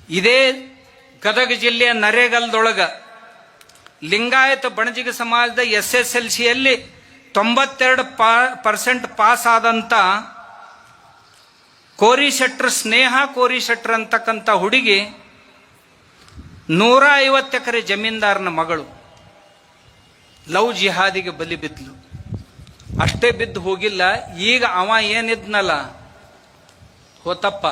ಇದೇ ಗದಗ ಜಿಲ್ಲೆಯ ನರೇಗಲ್ದೊಳಗ ಲಿಂಗಾಯತ ಬಣಜಿಗ ಸಮಾಜದ SSLCಯಲ್ಲಿ 92% ಪಾಸ್ ಆದಂತ ಕೋರಿಶೆಟ್ರ್ ಸ್ನೇಹ ಕೋರಿಶೆಟ್ರ್ ಅಂತಕ್ಕಂಥ ಹುಡುಗಿ 150 ಎಕರೆ ಜಮೀನ್ದಾರನ ಮಗಳು ಲವ್ ಜಿಹಾದಿಗೆ ಬಲಿ ಬಿದ್ಲು. ಅಷ್ಟೇ ಬಿದ್ದು ಹೋಗಿಲ್ಲ, ಈಗ ಅವ ಏನಿದ್ನಲ್ಲ ಹೋತಪ್ಪ,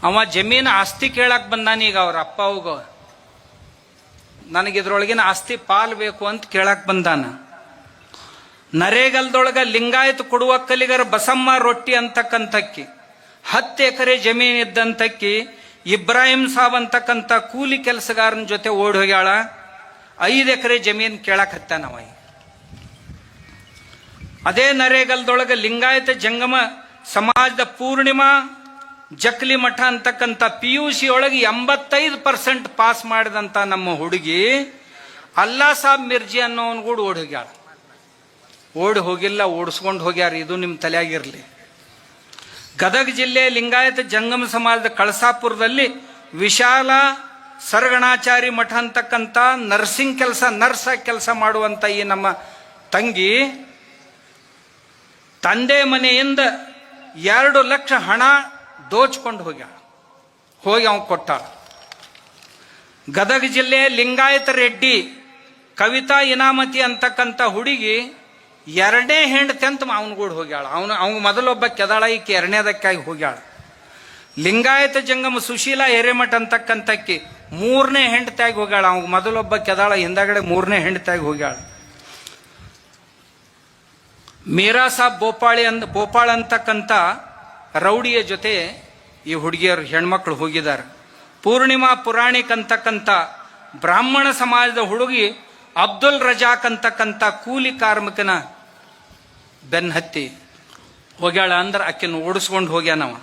ಅವ ಜಮೀನು ಆಸ್ತಿ ಕೇಳಕ್ ಬಂದಾನ. ಈಗ ಅವ್ರ ಅಪ್ಪ ಹೋಗ ನನಗಿದ್ರೊಳಗಿನ ಆಸ್ತಿ ಪಾಲ್ ಬೇಕು ಅಂತ ಕೇಳಕ್ ಬಂದಾನ. ನರೇಗಲ್ದೊಳಗ ಲಿಂಗಾಯತ ಕೊಡುವಕ್ಕಲಿಗರ ಬಸಮ್ಮ ರೊಟ್ಟಿ ಅಂತಕ್ಕಂಥಕ್ಕಿ 10 ಎಕರೆ ಜಮೀನ್ ಇದ್ದಂತಕ್ಕಿ ಇಬ್ರಾಹಿಂ ಸಾಬ್ ಅಂತಕ್ಕಂಥ ಕೂಲಿ ಕೆಲಸಗಾರನ ಜೊತೆ ಓಡಿ ಹೋಗ್ಯಾಳ. 5 ಎಕರೆ ಜಮೀನ್ ಕೇಳಕ್ ಹತ್ತಾನವ. ಅದೇ ನರೇಗಲ್ದೊಳಗ ಲಿಂಗಾಯತ ಜಂಗಮ ಸಮಾಜದ ಪೂರ್ಣಿಮಾ ಜಕ್ಲಿ ಮಠ ಅಂತಕ್ಕಂಥ PUC ಒಳಗೆ 85% ಪಾಸ್ ಮಾಡಿದಂತ ನಮ್ಮ ಹುಡುಗಿ ಅಲ್ಲಾ ಸಾಬ್ ಮಿರ್ಜಿ ಅನ್ನೋನ್ ಕೂಡ ಓಡಿ ಹೋಗ್ಯಾಳ. ಓಡಿ ಹೋಗಿಲ್ಲ, ಓಡಿಸ್ಕೊಂಡು ಹೋಗ್ಯಾರ. ಇದು ನಿಮ್ಮ ತಲೆಯಾಗಿರ್ಲಿ. ಗದಗ ಜಿಲ್ಲೆ ಲಿಂಗಾಯತ ಜಂಗಮ ಸಮಾಜದ ಕಳಸಾಪುರದಲ್ಲಿ ವಿಶಾಲ ಸರಗಣಾಚಾರಿ ಮಠ ಅಂತಕ್ಕಂಥ ನರ್ಸಿಂಗ್ ನರ್ಸ್ ಕೆಲಸ ಮಾಡುವಂತ ಈ ನಮ್ಮ ತಂಗಿ ತಂದೆ ಮನೆಯಿಂದ 2 ಲಕ್ಷ ಹಣ ದೋಚ್ಕೊಂಡು ಹೋಗ್ಯಾಳ. ಹೋಗಿ ಅವ ಕೊಟ್ಟಾಳ. ಗದಗ ಜಿಲ್ಲೆಯ ಲಿಂಗಾಯತ ರೆಡ್ಡಿ ಕವಿತಾ ಇನಾಮತಿ ಅಂತಕ್ಕಂಥ ಹುಡುಗಿ 2ನೇ ಹೆಂಡತಿ ಅಂತ ಅವನಗೂಡ ಹೋಗ್ಯಾಳ. ಅವನು ಮೊದಲೊಬ್ಬ ಕೆದಾಳ, ಈಕೆ 2ನೇದಕ್ಕಾಗಿ ಹೋಗ್ಯಾಳ. ಲಿಂಗಾಯತ ಜಂಗಮ ಸುಶೀಲಾ ಹಿರೇಮಠ ಅಂತಕ್ಕಂಥಕ್ಕಿ 3ನೇ ಹೆಂಡತಿಯಾಗಿ ಹೋಗ್ಯಾಳ. ಅವ್ನು ಮೊದಲೊಬ್ಬ ಕೆದಾಳ, ಹಿಂದಗಡೆ 3ನೇ ಹೆಂಡತಿಯಾಗಿ ಹೋಗ್ಯಾಳ. ಮೀರಾ ಸಾಬ್ ಬೋಪಾಳ್ ಅಂತಕ್ಕಂಥ ರೌಡಿಯ ಜೊತೆ ಈ ಹುಡುಗಿಯರು ಹೆಣ್ಮಕ್ಳು ಹೋಗಿದ್ದಾರೆ. ಪೂರ್ಣಿಮಾ ಪುರಾಣಿಕ್ ಅಂತಕ್ಕಂಥ ಬ್ರಾಹ್ಮಣ ಸಮಾಜದ ಹುಡುಗಿ ಅಬ್ದುಲ್ ರಜಾಕ್ ಅಂತಕ್ಕಂಥ ಕೂಲಿ ಕಾರ್ಮಿಕನ ಬೆನ್ನತ್ತಿ ಹೋಗ್ಯಾಳ. ಅಂದ್ರೆ ಆಕಿನ ಓಡಿಸ್ಕೊಂಡು ಹೋಗ್ಯಾನವ.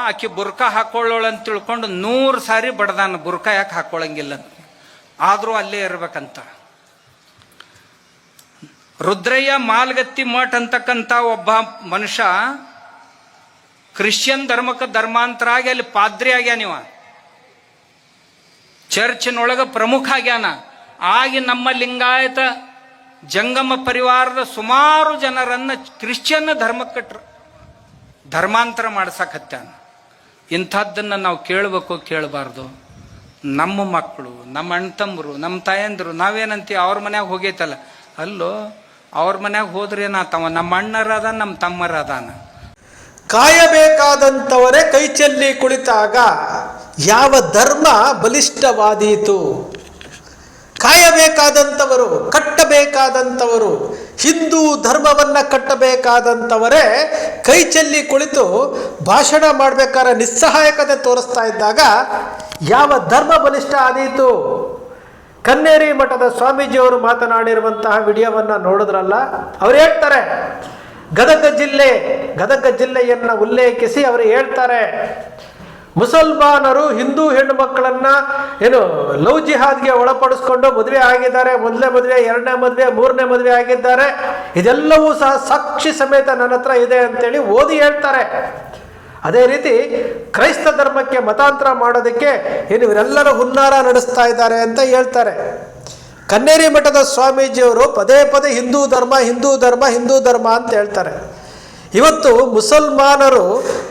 ಆಕಿ ಬುರ್ಕಾ ಹಾಕೊಳ್ಳೋಳ ಅಂತ ತಿಳ್ಕೊಂಡು 100 ಸಾರಿ ಬಡ್ದಾನ. ಬುರ್ಕಾ ಯಾಕೆ ಹಾಕೊಳ್ಳಂಗಿಲ್ಲ, ಆದ್ರೂ ಅಲ್ಲೇ ಇರ್ಬೇಕಂತ. ರುದ್ರಯ್ಯ ಮಾಲ್ಗತ್ತಿ ಮಠ ಅಂತಕ್ಕಂಥ ಒಬ್ಬ ಮನುಷ್ಯ ಕ್ರಿಶ್ಚಿಯನ್ ಧರ್ಮಕ್ಕೆ ಧರ್ಮಾಂತರ ಆಗಿ ಅಲ್ಲಿ ಪಾದ್ರಿ ಆಗ್ಯಾನಿವ. ಚರ್ಚಿನೊಳಗ ಪ್ರಮುಖ ಆಗ್ಯಾನ. ಆಗಿ ನಮ್ಮ ಲಿಂಗಾಯತ ಜಂಗಮ ಪರಿವಾರದ ಸುಮಾರು ಜನರನ್ನ ಕ್ರಿಶ್ಚಿಯನ್ ಧರ್ಮಕ್ಕೆ ಧರ್ಮಾಂತರ ಮಾಡ್ಸಕತ್ತಾನ. ಇಂಥದ್ದನ್ನ ನಾವು ಕೇಳಬೇಕು, ಕೇಳಬಾರ್ದು? ನಮ್ಮ ಮಕ್ಕಳು, ನಮ್ಮ ಅಣ್ಣ ತಮ್ಮರು, ನಮ್ಮ ತಾಯಂದ್ರು ನಾವೇನಂತೀವಿ, ಅವ್ರ ಮನ್ಯಾಗ ಹೋಗೈತಲ್ಲ, ಅಲ್ಲೋ ಅವ್ರ ಮನ್ಯಾಗ ಹೋದ್ರೆ ಏನಾತವ, ನಮ್ಮ ಅಣ್ಣರ ಅದಾನ, ನಮ್ಮ ತಮ್ಮರ ಅದಾನ. ಕಾಯಬೇಕಾದಂಥವರೇ ಕೈ ಚೆಲ್ಲಿ ಕುಳಿತಾಗ ಯಾವ ಧರ್ಮ ಬಲಿಷ್ಠವಾದೀತು? ಕಾಯಬೇಕಾದಂಥವರು, ಕಟ್ಟಬೇಕಾದಂಥವರು, ಹಿಂದೂ ಧರ್ಮವನ್ನ ಕಟ್ಟಬೇಕಾದಂಥವರೇ ಕೈ ಚೆಲ್ಲಿ ಕುಳಿತು ಭಾಷಣ ಮಾಡ್ಬೇಕಾದ್ರೆ ನಿಸ್ಸಹಾಯಕತೆ ತೋರಿಸ್ತಾ ಇದ್ದಾಗ ಯಾವ ಧರ್ಮ ಬಲಿಷ್ಠ ಆದೀತು? ಕನ್ನೇರಿ ಮಠದ ಸ್ವಾಮೀಜಿಯವರು ಮಾತನಾಡಿರುವಂತಹ ವಿಡಿಯೋವನ್ನ ನೋಡಿದ್ರಲ್ಲ, ಅವ್ರು ಹೇಳ್ತಾರೆ, ಗದಗ ಜಿಲ್ಲೆಯನ್ನ ಉಲ್ಲೇಖಿಸಿ ಅವರು ಹೇಳ್ತಾರೆ, ಮುಸಲ್ಮಾನರು ಹಿಂದೂ ಹೆಣ್ಣು ಮಕ್ಕಳನ್ನ ಲವ್ ಜಿಹಾದ್ಗೆ ಒಳಪಡಿಸ್ಕೊಂಡು ಮದುವೆ ಆಗಿದ್ದಾರೆ. 1ನೇ ಮದುವೆ, 2ನೇ ಮದುವೆ, 3ನೇ ಮದುವೆ ಆಗಿದ್ದಾರೆ. ಇದೆಲ್ಲವೂ ಸಹ ಸಾಕ್ಷಿ ಸಮೇತ ನನ್ನ ಹತ್ರ ಇದೆ ಅಂತೇಳಿ ಓದಿ ಹೇಳ್ತಾರೆ. ಅದೇ ರೀತಿ ಕ್ರೈಸ್ತ ಧರ್ಮಕ್ಕೆ ಮತಾಂತರ ಮಾಡೋದಕ್ಕೆ ಇವರೆಲ್ಲರೂ ಹುನ್ನಾರ ನಡೆಸ್ತಾ ಇದ್ದಾರೆ ಅಂತ ಹೇಳ್ತಾರೆ. ಕನ್ನೇರಿ ಮಠದ ಸ್ವಾಮೀಜಿಯವರು ಪದೇ ಪದೇ ಹಿಂದೂ ಧರ್ಮ ಅಂತ ಹೇಳ್ತಾರೆ. ಇವತ್ತು ಮುಸಲ್ಮಾನರು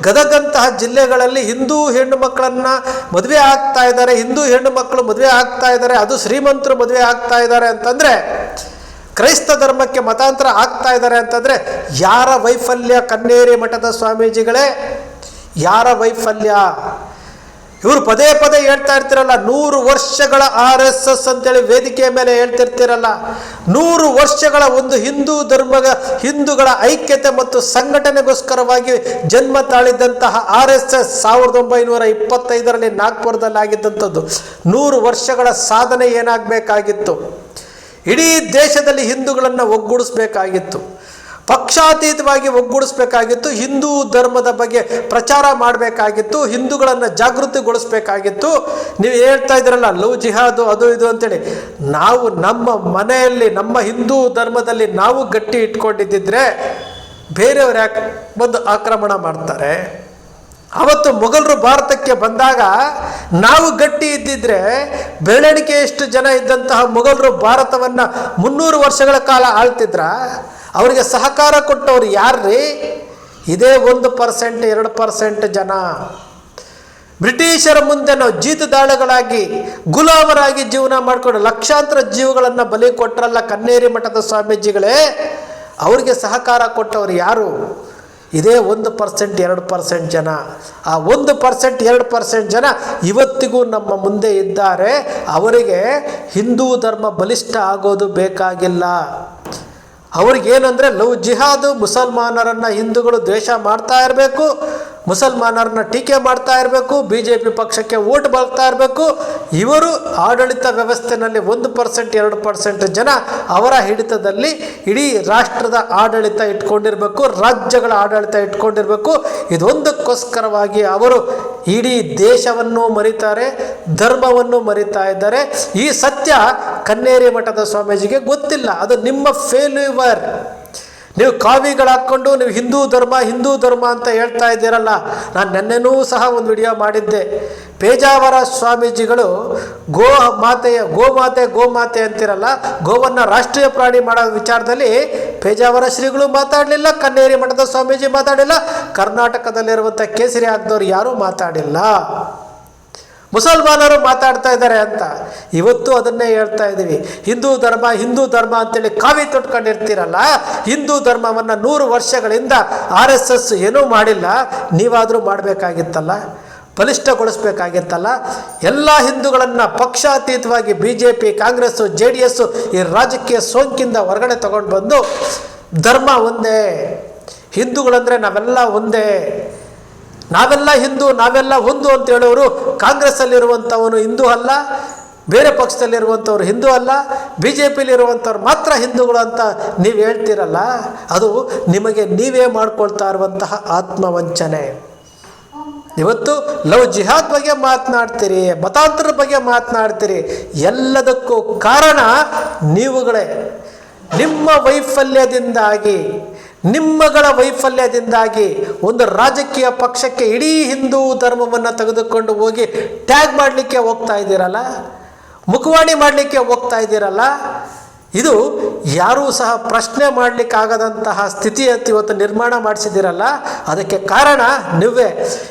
ಗದಗಂತಹ ಜಿಲ್ಲೆಗಳಲ್ಲಿ ಹಿಂದೂ ಹೆಣ್ಣು ಮಕ್ಕಳನ್ನ ಮದುವೆ ಆಗ್ತಾ ಇದ್ದಾರೆ, ಹಿಂದೂ ಹೆಣ್ಣು ಮಕ್ಕಳು ಮದುವೆ ಆಗ್ತಾ ಇದ್ದಾರೆ, ಅದು ಶ್ರೀಮಂತರು ಮದುವೆ ಆಗ್ತಾ ಇದ್ದಾರೆ ಅಂತಂದ್ರೆ, ಕ್ರೈಸ್ತ ಧರ್ಮಕ್ಕೆ ಮತಾಂತರ ಆಗ್ತಾ ಇದ್ದಾರೆ ಅಂತಂದ್ರೆ ಯಾರ ವೈಫಲ್ಯ? ಕನ್ನೇರಿ ಮಠದ ಸ್ವಾಮೀಜಿಗಳೇ, ಯಾರ ವೈಫಲ್ಯ? ಇವರು ಪದೇ ಪದೇ ಹೇಳ್ತಾ ಇರ್ತಿರಲ್ಲ, 100 ವರ್ಷಗಳ RSS ಅಂತೇಳಿ ವೇದಿಕೆಯ ಮೇಲೆ ಹೇಳ್ತಿರ್ತಿರಲ್ಲ, 100 ವರ್ಷಗಳ ಒಂದು ಹಿಂದೂಗಳ ಐಕ್ಯತೆ ಮತ್ತು ಸಂಘಟನೆಗೋಸ್ಕರವಾಗಿ ಜನ್ಮ ತಾಳಿದಂತಹ RSS 1925ರಲ್ಲಿ ನಾಗ್ಪುರದಲ್ಲಿ ಆಗಿದ್ದಂಥದ್ದು. 100 ವರ್ಷಗಳ ಸಾಧನೆ ಏನಾಗಬೇಕಾಗಿತ್ತು? ಇಡೀ ದೇಶದಲ್ಲಿ ಹಿಂದೂಗಳನ್ನು ಒಗ್ಗೂಡಿಸ್ಬೇಕಾಗಿತ್ತು, ಪಕ್ಷಾತೀತವಾಗಿ ಒಗ್ಗೂಡಿಸ್ಬೇಕಾಗಿತ್ತು, ಹಿಂದೂ ಧರ್ಮದ ಬಗ್ಗೆ ಪ್ರಚಾರ ಮಾಡಬೇಕಾಗಿತ್ತು, ಹಿಂದೂಗಳನ್ನು ಜಾಗೃತಿಗೊಳಿಸ್ಬೇಕಾಗಿತ್ತು. ನೀವು ಹೇಳ್ತಾ ಇದ್ರಲ್ಲ ಲವ್ ಜಿಹಾದು ಅದು ಇದು ಅಂತೇಳಿ, ನಾವು ನಮ್ಮ ಮನೆಯಲ್ಲಿ ನಮ್ಮ ಹಿಂದೂ ಧರ್ಮದಲ್ಲಿ ನಾವು ಗಟ್ಟಿ ಇಟ್ಕೊಂಡಿದ್ದಿದ್ರೆ ಬೇರೆಯವ್ರು ಯಾಕೆ ಬಂದು ಆಕ್ರಮಣ ಮಾಡ್ತಾರೆ? ಅವತ್ತು ಮೊಘಲರು ಭಾರತಕ್ಕೆ ಬಂದಾಗ ನಾವು ಗಟ್ಟಿ ಇದ್ದಿದ್ರೆ ಬೆರಳೆಣಿಕೆಯಷ್ಟು ಜನ ಇದ್ದಂತಹ ಮೊಘಲರು ಭಾರತವನ್ನು 300 ವರ್ಷಗಳ ಕಾಲ ಆಳ್ತಿದ್ರ. ಅವರಿಗೆ ಸಹಕಾರ ಕೊಟ್ಟವ್ರು ಯಾರ್ರೀ? ಇದೇ 1%, 2% ಜನ. ಬ್ರಿಟಿಷರ ಮುಂದೆ ನಾವು ಜೀತದಾಳುಗಳಾಗಿ ಗುಲಾಮರಾಗಿ ಜೀವನ ಮಾಡಿಕೊಂಡು ಲಕ್ಷಾಂತರ ಜೀವಗಳನ್ನು ಬಲಿ ಕೊಟ್ಟರಲ್ಲ ಕನ್ನೇರಿ ಮಠದ ಸ್ವಾಮೀಜಿಗಳೇ, ಅವರಿಗೆ ಸಹಕಾರ ಕೊಟ್ಟವರು ಯಾರು? ಇದೇ 1%, 2% ಜನ. ಆ 1%, 2% ಜನ ಇವತ್ತಿಗೂ ನಮ್ಮ ಮುಂದೆ ಇದ್ದಾರೆ. ಅವರಿಗೆ ಹಿಂದೂ ಧರ್ಮ ಬಲಿಷ್ಠ ಆಗೋದು ಬೇಕಾಗಿಲ್ಲ. ಅವ್ರಿಗೇನಂದರೆ ಲವ್ ಜಿಹಾದು, ಮುಸಲ್ಮಾನರನ್ನು ಹಿಂದೂಗಳು ದ್ವೇಷ ಮಾಡ್ತಾ ಇರಬೇಕು, ಮುಸಲ್ಮಾನರನ್ನ ಟೀಕೆ ಮಾಡ್ತಾ ಇರಬೇಕು, BJP ಪಕ್ಷಕ್ಕೆ ಓಟ್ ಬರ್ತಾ ಇರಬೇಕು. ಇವರು ಆಡಳಿತ ವ್ಯವಸ್ಥೆಯಲ್ಲಿ 1%, 2% ಜನ ಅವರ ಹಿಡಿತದಲ್ಲಿ ಇಡೀ ರಾಷ್ಟ್ರದ ಆಡಳಿತ ಇಟ್ಕೊಂಡಿರಬೇಕು, ರಾಜ್ಯಗಳ ಆಡಳಿತ ಇಟ್ಕೊಂಡಿರಬೇಕು. ಇದೊಂದಕ್ಕೋಸ್ಕರವಾಗಿ ಅವರು ಇಡೀ ದೇಶವನ್ನು ಮರಿತಾರೆ, ಧರ್ಮವನ್ನು ಮರಿತಾ ಇದ್ದಾರೆ. ಈ ಸತ್ಯ ಕನ್ನೇರಿ ಮಠದ ಸ್ವಾಮೀಜಿಗೆ ಗೊತ್ತಿಲ್ಲ. ಅದು ನಿಮ್ಮ ಫೇಲ್ಯೂವರ್. ನೀವು ಕಾವಿಗಳು ಹಾಕ್ಕೊಂಡು ನೀವು ಹಿಂದೂ ಧರ್ಮ ಅಂತ ಹೇಳ್ತಾ ಇದ್ದೀರಲ್ಲ. ನಾನು ನೆನ್ನೆನೂ ಸಹ ಒಂದು ವಿಡಿಯೋ ಮಾಡಿದ್ದೆ. ಪೇಜಾವರ ಸ್ವಾಮೀಜಿಗಳು ಗೋಮಾತೆ ಅಂತಿರಲ್ಲ, ಗೋವನ್ನು ರಾಷ್ಟ್ರೀಯ ಪ್ರಾಣಿ ಮಾಡೋ ವಿಚಾರದಲ್ಲಿ ಪೇಜಾವರ ಶ್ರೀಗಳು ಮಾತಾಡಲಿಲ್ಲ, ಕನ್ನೇರಿ ಮಠದ ಸ್ವಾಮೀಜಿ ಮಾತಾಡಿಲ್ಲ, ಕರ್ನಾಟಕದಲ್ಲಿರುವಂಥ ಕೇಸರಿ ಹಾಕಿದವರು ಯಾರೂ ಮಾತಾಡಿಲ್ಲ. ಮುಸಲ್ಮಾನರು ಮಾತಾಡ್ತಾ ಇದ್ದಾರೆ ಅಂತ ಇವತ್ತು ಅದನ್ನೇ ಹೇಳ್ತಾ ಇದ್ದೀವಿ. ಹಿಂದೂ ಧರ್ಮ ಅಂತೇಳಿ ಕಾವಿ ತೊಟ್ಕೊಂಡಿರ್ತೀರಲ್ಲ, ಹಿಂದೂ ಧರ್ಮವನ್ನು 100 ವರ್ಷಗಳಿಂದ RSS ಏನೂ ಮಾಡಿಲ್ಲ. ನೀವಾದರೂ ಮಾಡಬೇಕಾಗಿತ್ತಲ್ಲ, ಬಲಿಷ್ಠಗೊಳಿಸ್ಬೇಕಾಗಿತ್ತಲ್ಲ. ಎಲ್ಲ ಹಿಂದೂಗಳನ್ನು ಪಕ್ಷಾತೀತವಾಗಿ BJP, ಕಾಂಗ್ರೆಸ್ಸು, JDS ಈ ರಾಜಕೀಯ ಸೋಂಕಿಂದ ಹೊರಗಡೆ ತಗೊಂಡು ಬಂದು ಧರ್ಮ ಒಂದೇ, ಹಿಂದೂಗಳಂದರೆ ನಾವೆಲ್ಲ ಒಂದೇ, ನಾವೆಲ್ಲ ಹಿಂದೂ, ನಾವೆಲ್ಲ ಒಂದು ಅಂತ ಹೇಳೋರು ಕಾಂಗ್ರೆಸ್ಸಲ್ಲಿರುವಂಥವನು ಹಿಂದೂ ಅಲ್ಲ, ಬೇರೆ ಪಕ್ಷದಲ್ಲಿರುವಂಥವ್ರು ಹಿಂದೂ ಅಲ್ಲ, BJPಲಿರುವಂಥವ್ರು ಮಾತ್ರ ಹಿಂದೂಗಳು ಅಂತ ನೀವು ಹೇಳ್ತೀರಲ್ಲ, ಅದು ನಿಮಗೆ ನೀವೇ ಮಾಡ್ಕೊಳ್ತಾ ಇರುವಂತಹ ಆತ್ಮವಂಚನೆ. ಇವತ್ತು ಲವ್ ಜಿಹಾದ್ ಬಗ್ಗೆ ಮಾತನಾಡ್ತೀರಿ, ಮತಾಂತರದ ಬಗ್ಗೆ ಮಾತನಾಡ್ತೀರಿ. ಎಲ್ಲದಕ್ಕೂ ಕಾರಣ ನೀವುಗಳೇ. ನಿಮ್ಮ ವೈಫಲ್ಯದಿಂದಾಗಿ, ನಿಮ್ಮಗಳ ವೈಫಲ್ಯದಿಂದಾಗಿ ಒಂದು ರಾಜಕೀಯ ಪಕ್ಷಕ್ಕೆ ಇಡೀ ಹಿಂದೂ ಧರ್ಮವನ್ನು ತೆಗೆದುಕೊಂಡು ಹೋಗಿ ಟ್ಯಾಗ್ ಮಾಡಲಿಕ್ಕೆ ಹೋಗ್ತಾ ಇದ್ದೀರಲ್ಲ, ಮುಖವಾಣಿ ಮಾಡಲಿಕ್ಕೆ ಹೋಗ್ತಾ ಇದ್ದೀರಲ್ಲ. ಇದು ಯಾರೂ ಸಹ ಪ್ರಶ್ನೆ ಮಾಡಲಿಕ್ಕಾಗದಂತಹ ಸ್ಥಿತಿ ಅಂತ ಇವತ್ತು ನಿರ್ಮಾಣ ಮಾಡಿಸಿದ್ದೀರಲ್ಲ. ಅದಕ್ಕೆ ಕಾರಣ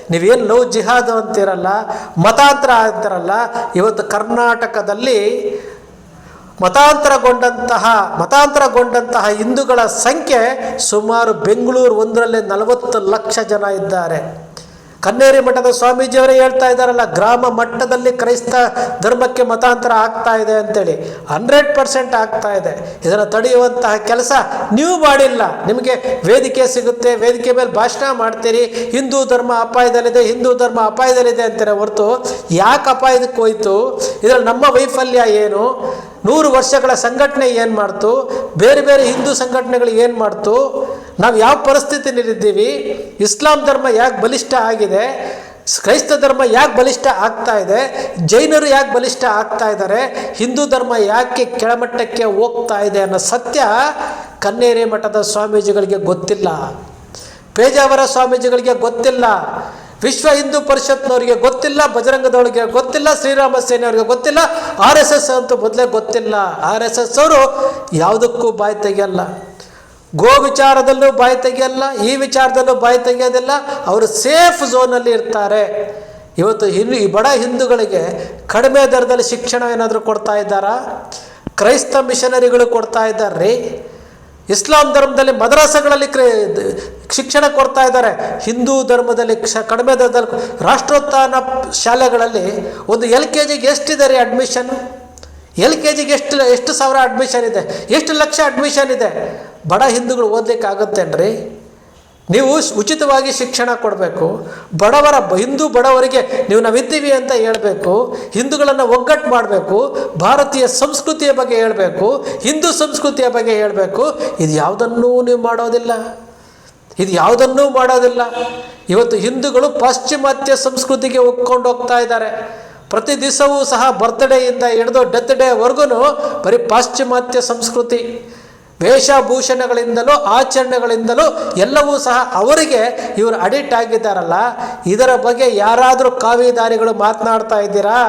ನೀವೇನು ಲವ್ ಜಿಹಾದ್ ಅಂತಿರಲ್ಲ, ಮತಾಂತರ ಅಂತಿರಲ್ಲ. ಇವತ್ತು ಕರ್ನಾಟಕದಲ್ಲಿ ಮತಾಂತರಗೊಂಡಂತಹ ಹಿಂದೂಗಳ ಸಂಖ್ಯೆ ಸುಮಾರು ಬೆಂಗಳೂರು ಒಂದರಲ್ಲೇ 40 ಲಕ್ಷ ಜನ ಇದ್ದಾರೆ. ಕನ್ನೇರಿ ಮಠದ ಸ್ವಾಮೀಜಿಯವರೇ ಹೇಳ್ತಾ ಇದ್ದಾರಲ್ಲ, ಗ್ರಾಮ ಮಟ್ಟದಲ್ಲಿ ಕ್ರೈಸ್ತ ಧರ್ಮಕ್ಕೆ ಮತಾಂತರ ಆಗ್ತಾ ಇದೆ ಅಂತೇಳಿ. 100% ಆಗ್ತಾ ಇದೆ. ಇದನ್ನು ತಡೆಯುವಂತಹ ಕೆಲಸ ನೀವು ಮಾಡಿಲ್ಲ. ನಿಮಗೆ ವೇದಿಕೆ ಸಿಗುತ್ತೆ, ವೇದಿಕೆ ಮೇಲೆ ಭಾಷಣ ಮಾಡ್ತೀರಿ, ಹಿಂದೂ ಧರ್ಮ ಅಪಾಯದಲ್ಲಿದೆ ಅಂತಾರೆ. ಹೊರತು ಯಾಕೆ ಅಪಾಯದಕ್ಕೆ ಹೋಯ್ತು? ಇದರಲ್ಲಿ ನಮ್ಮ ವೈಫಲ್ಯ ಏನು? 100 ವರ್ಷಗಳ ಸಂಘಟನೆ ಏನು ಮಾಡ್ತು? ಬೇರೆ ಬೇರೆ ಹಿಂದೂ ಸಂಘಟನೆಗಳು ಏನು ಮಾಡ್ತು? ನಾವು ಯಾವ ಪರಿಸ್ಥಿತಿಯಲ್ಲಿದ್ದೀವಿ? ಇಸ್ಲಾಂ ಧರ್ಮ ಯಾಕೆ ಬಲಿಷ್ಠ ಆಗಿದೆ? ಕ್ರೈಸ್ತ ಧರ್ಮ ಯಾಕೆ ಬಲಿಷ್ಠ ಆಗ್ತಾ ಇದೆ? ಜೈನರು ಯಾಕೆ ಬಲಿಷ್ಠ ಆಗ್ತಾ ಇದ್ದಾರೆ? ಹಿಂದೂ ಧರ್ಮ ಯಾಕೆ ಕೆಳಮಟ್ಟಕ್ಕೆ ಹೋಗ್ತಾ ಇದೆ ಅನ್ನೋ ಸತ್ಯ ಕನ್ನೇರಿ ಮಠದ ಸ್ವಾಮೀಜಿಗಳಿಗೆ ಗೊತ್ತಿಲ್ಲ, ಪೇಜಾವರ ಸ್ವಾಮೀಜಿಗಳಿಗೆ ಗೊತ್ತಿಲ್ಲ, ವಿಶ್ವ ಹಿಂದೂ ಪರಿಷತ್ನವರಿಗೆ ಗೊತ್ತಿಲ್ಲ, ಬಜರಂಗದವರಿಗೆ ಗೊತ್ತಿಲ್ಲ, ಶ್ರೀರಾಮ ಸೇನೆಯವರಿಗೆ ಗೊತ್ತಿಲ್ಲ, RSS ಅಂತೂ ಮೊದಲೇ ಗೊತ್ತಿಲ್ಲ. RSS ಅವರು ಯಾವುದಕ್ಕೂ ಬಾಯಿ ತೆಗೆಯಲ್ಲ. ಗೋ ವಿಚಾರದಲ್ಲೂ ಬಾಯಿ ತೆಗೆಯಲ್ಲ, ಈ ವಿಚಾರದಲ್ಲೂ ಬಾಯಿ ತೆಗೆಯೋದಿಲ್ಲ. ಅವರು ಸೇಫ್ ಝೋನಲ್ಲಿ ಇರ್ತಾರೆ. ಇವತ್ತು ಈ ಬಡ ಹಿಂದೂಗಳಿಗೆ ಕಡಿಮೆ ದರದಲ್ಲಿ ಶಿಕ್ಷಣ ಏನಾದರೂ ಕೊಡ್ತಾ ಇದ್ದಾರಾ? ಕ್ರೈಸ್ತ ಮಿಷನರಿಗಳು ಕೊಡ್ತಾ ಇದ್ದಾರೆ. ಇಸ್ಲಾಂ ಧರ್ಮದಲ್ಲಿ ಮದ್ರಸಾಗಳಲ್ಲಿ ಶಿಕ್ಷಣ ಕೊಡ್ತಾ ಇದ್ದಾರೆ. ಹಿಂದೂ ಧರ್ಮದಲ್ಲಿ ಕಡಿಮೆ ದರದಲ್ಲಿ ರಾಷ್ಟ್ರೋತ್ಥಾನ ಶಾಲೆಗಳಲ್ಲಿ ಒಂದು LKGಗೆ ಎಷ್ಟಿದೆ ರೀ ಅಡ್ಮಿಷನ್? LKGಗೆ ಎಷ್ಟು ಸಾವಿರ ಅಡ್ಮಿಷನ್ ಇದೆ? ಎಷ್ಟು ಲಕ್ಷ ಅಡ್ಮಿಷನ್ ಇದೆ? ಬಡ ಹಿಂದೂಗಳು ಓದಲಿಕ್ಕೆ ಆಗುತ್ತೇನ್ರಿ? ನೀವು ಉಚಿತವಾಗಿ ಶಿಕ್ಷಣ ಕೊಡಬೇಕು. ಹಿಂದೂ ಬಡವರಿಗೆ ನಾವಿದ್ದೀವಿ ಅಂತ ಹೇಳಬೇಕು. ಹಿಂದೂಗಳನ್ನು ಒಗ್ಗಟ್ಟು ಮಾಡಬೇಕು. ಭಾರತೀಯ ಸಂಸ್ಕೃತಿಯ ಬಗ್ಗೆ ಹೇಳಬೇಕು, ಹಿಂದೂ ಸಂಸ್ಕೃತಿಯ ಬಗ್ಗೆ ಹೇಳಬೇಕು. ಇದು ಯಾವುದನ್ನೂ ನೀವು ಮಾಡೋದಿಲ್ಲ. ಇವತ್ತು ಹಿಂದೂಗಳು ಪಾಶ್ಚಿಮಾತ್ಯ ಸಂಸ್ಕೃತಿಗೆ ಒಗ್ಕೊಂಡು ಹೋಗ್ತಾ ಇದ್ದಾರೆ. ಪ್ರತಿ ದಿವಸವೂ ಸಹ ಬರ್ತ್ಡೇಯಿಂದ ಹಿಡಿದು ಡೆತ್ ಡೇವರೆಗೂ ಬರೀ ಪಾಶ್ಚಿಮಾತ್ಯ ಸಂಸ್ಕೃತಿ. ವೇಷಭೂಷಣಗಳಿಂದಲೂ ಆಚರಣೆಗಳಿಂದಲೂ ಎಲ್ಲವೂ ಸಹ ಅವರಿಗೆ ಇವರು ಅಡಿಕ್ಟ್ ಆಗಿದ್ದಾರಲ್ಲ, ಇದರ ಬಗ್ಗೆ ಯಾರಾದರೂ ಕಾವಿದಾರಿಗಳು ಮಾತನಾಡ್ತಾ ಇದ್ದೀರಾ?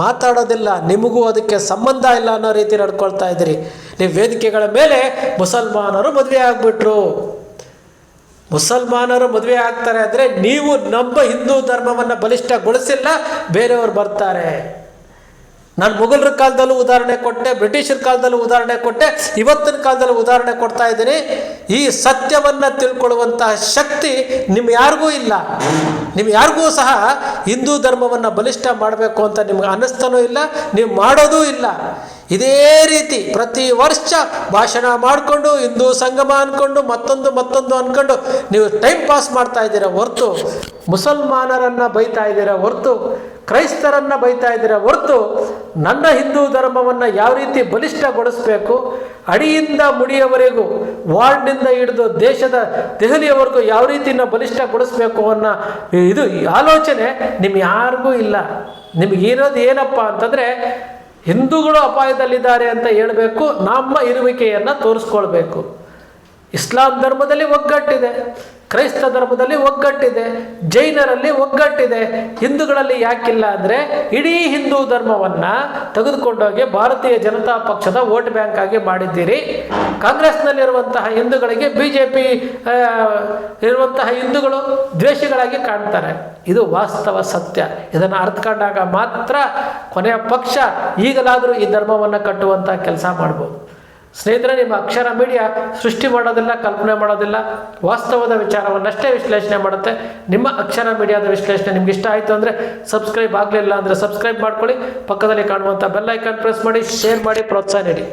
ಮಾತಾಡೋದಿಲ್ಲ. ನಿಮಗೂ ಅದಕ್ಕೆ ಸಂಬಂಧ ಇಲ್ಲ ಅನ್ನೋ ರೀತಿ ನಡ್ಕೊಳ್ತಾ ಇದ್ದೀರಿ. ನೀವು ವೇದಿಕೆಗಳ ಮೇಲೆ ಮುಸಲ್ಮಾನರು ಮದುವೆ ಆಗಿಬಿಟ್ರು, ಮುಸಲ್ಮಾನರು ಮದುವೆ ಆಗ್ತಾರೆ ಅಂದರೆ ನೀವು ನಮ್ಮ ಹಿಂದೂ ಧರ್ಮವನ್ನು ಬಲಿಷ್ಠಗೊಳಿಸಿಲ್ಲ, ಬೇರೆಯವರು ಬರ್ತಾರೆ. ನಾನು ಮೊಘಲರ ಕಾಲದಲ್ಲೂ ಉದಾಹರಣೆ ಕೊಟ್ಟೆ, ಬ್ರಿಟಿಷರ ಕಾಲದಲ್ಲೂ ಉದಾಹರಣೆ ಕೊಟ್ಟೆ, ಇವತ್ತಿನ ಕಾಲದಲ್ಲೂ ಉದಾಹರಣೆ ಕೊಡ್ತಾ ಇದ್ದೀನಿ. ಈ ಸತ್ಯವನ್ನು ತಿಳ್ಕೊಳ್ಳುವಂತಹ ಶಕ್ತಿ ನಿಮ್ಮ ಯಾರಿಗೂ ಇಲ್ಲ. ನೀವು ಯಾರಿಗೂ ಸಹ ಹಿಂದೂ ಧರ್ಮವನ್ನು ಬಲಿಷ್ಠ ಮಾಡಬೇಕು ಅಂತ ನಿಮ್ಗೆ ಅನ್ನಿಸ್ತಾನೂ ಇಲ್ಲ, ನೀವು ಮಾಡೋದೂ ಇಲ್ಲ. ಇದೇ ರೀತಿ ಪ್ರತಿ ವರ್ಷ ಭಾಷಣ ಮಾಡಿಕೊಂಡು ಹಿಂದೂ ಸಂಗಮ ಅಂದ್ಕೊಂಡು ಮತ್ತೊಂದು ಅಂದ್ಕೊಂಡು ನೀವು ಟೈಮ್ ಪಾಸ್ ಮಾಡ್ತಾ ಇದ್ದೀರ ಹೊರತು ಮುಸಲ್ಮಾನರನ್ನು ಬೈತಾ ಇದ್ದೀರ ಹೊರತು ಕ್ರೈಸ್ತರನ್ನು ಬೈತಾ ಇದ್ದೀರ ಹೊರತು ನನ್ನ ಹಿಂದೂ ಧರ್ಮವನ್ನು ಯಾವ ರೀತಿ ಬಲಿಷ್ಠಗೊಳಿಸಬೇಕು, ಅಡಿಯಿಂದ ಮುಡಿಯವರೆಗೂ, ವಾರ್ಡ್ನಿಂದ ಹಿಡಿದು ದೇಶದ ದೆಹಲಿಯವರೆಗೂ ಯಾವ ರೀತಿ ನಾವು ಬಲಿಷ್ಠಗೊಳಿಸಬೇಕು ಅನ್ನೋ ಇದು ಆಲೋಚನೆ ನಿಮ್ಗೆ ಯಾರಿಗೂ ಇಲ್ಲ. ನಿಮಗಿರೋದು ಏನಪ್ಪ ಅಂತಂದರೆ ಹಿಂದೂಗಳು ಅಪಾಯದಲ್ಲಿದ್ದಾರೆ ಅಂತ ಹೇಳಬೇಕು, ನಮ್ಮ ಇರುವಿಕೆಯನ್ನು ತೋರಿಸ್ಕೊಳ್ಬೇಕು. ಇಸ್ಲಾಂ ಧರ್ಮದಲ್ಲಿ ಒಗ್ಗಟ್ಟಿದೆ, ಕ್ರೈಸ್ತ ಧರ್ಮದಲ್ಲಿ ಒಗ್ಗಟ್ಟಿದೆ, ಜೈನರಲ್ಲಿ ಒಗ್ಗಟ್ಟಿದೆ, ಹಿಂದೂಗಳಲ್ಲಿ ಯಾಕಿಲ್ಲ ಅಂದರೆ ಇಡೀ ಹಿಂದೂ ಧರ್ಮವನ್ನು ತೆಗೆದುಕೊಂಡೋಗಿ ಭಾರತೀಯ ಜನತಾ ಪಕ್ಷದ ವೋಟ್ ಬ್ಯಾಂಕ್ ಆಗಿ ಮಾಡಿದ್ದೀರಿ. ಕಾಂಗ್ರೆಸ್ನಲ್ಲಿರುವಂತಹ ಹಿಂದೂಗಳಿಗೆ BJP ಇರುವಂತಹ ಹಿಂದೂಗಳು ದ್ವೇಷಿಗಳಾಗಿ ಕಾಣ್ತಾರೆ. ಇದು ವಾಸ್ತವ ಸತ್ಯ. ಇದನ್ನು ಅರ್ಥಕೊಂಡಾಗ ಮಾತ್ರ ಕೊನೆಯ ಪಕ್ಷ ಈಗಲಾದರೂ ಈ ಧರ್ಮವನ್ನು ಕಟ್ಟುವಂಥ ಕೆಲಸ ಮಾಡ್ಬೋದು. ಸ್ನೇಹಿತರೆ, ನಿಮ್ಮ ಅಕ್ಷರ ಮೀಡಿಯಾ ಸೃಷ್ಟಿ ಮಾಡೋದಿಲ್ಲ, ಕಲ್ಪನೆ ಮಾಡೋದಿಲ್ಲ, ವಾಸ್ತವದ ವಿಚಾರವನ್ನಷ್ಟೇ ವಿಶ್ಲೇಷಣೆ ಮಾಡುತ್ತೆ. ನಿಮ್ಮ ಅಕ್ಷರ ಮೀಡಿಯಾದ ವಿಶ್ಲೇಷಣೆ ನಿಮ್ಗೆ ಇಷ್ಟ ಆಯಿತು ಅಂದರೆ ಸಬ್ಸ್ಕ್ರೈಬ್ ಆಗಲಿಲ್ಲ ಅಂದರೆ ಸಬ್ಸ್ಕ್ರೈಬ್ ಮಾಡ್ಕೊಳ್ಳಿ. ಪಕ್ಕದಲ್ಲಿ ಕಾಣುವಂಥ ಬೆಲ್ ಐಕಾನ್ ಪ್ರೆಸ್ ಮಾಡಿ, ಶೇರ್ ಮಾಡಿ, ಪ್ರೋತ್ಸಾಹ ನೀಡಿ.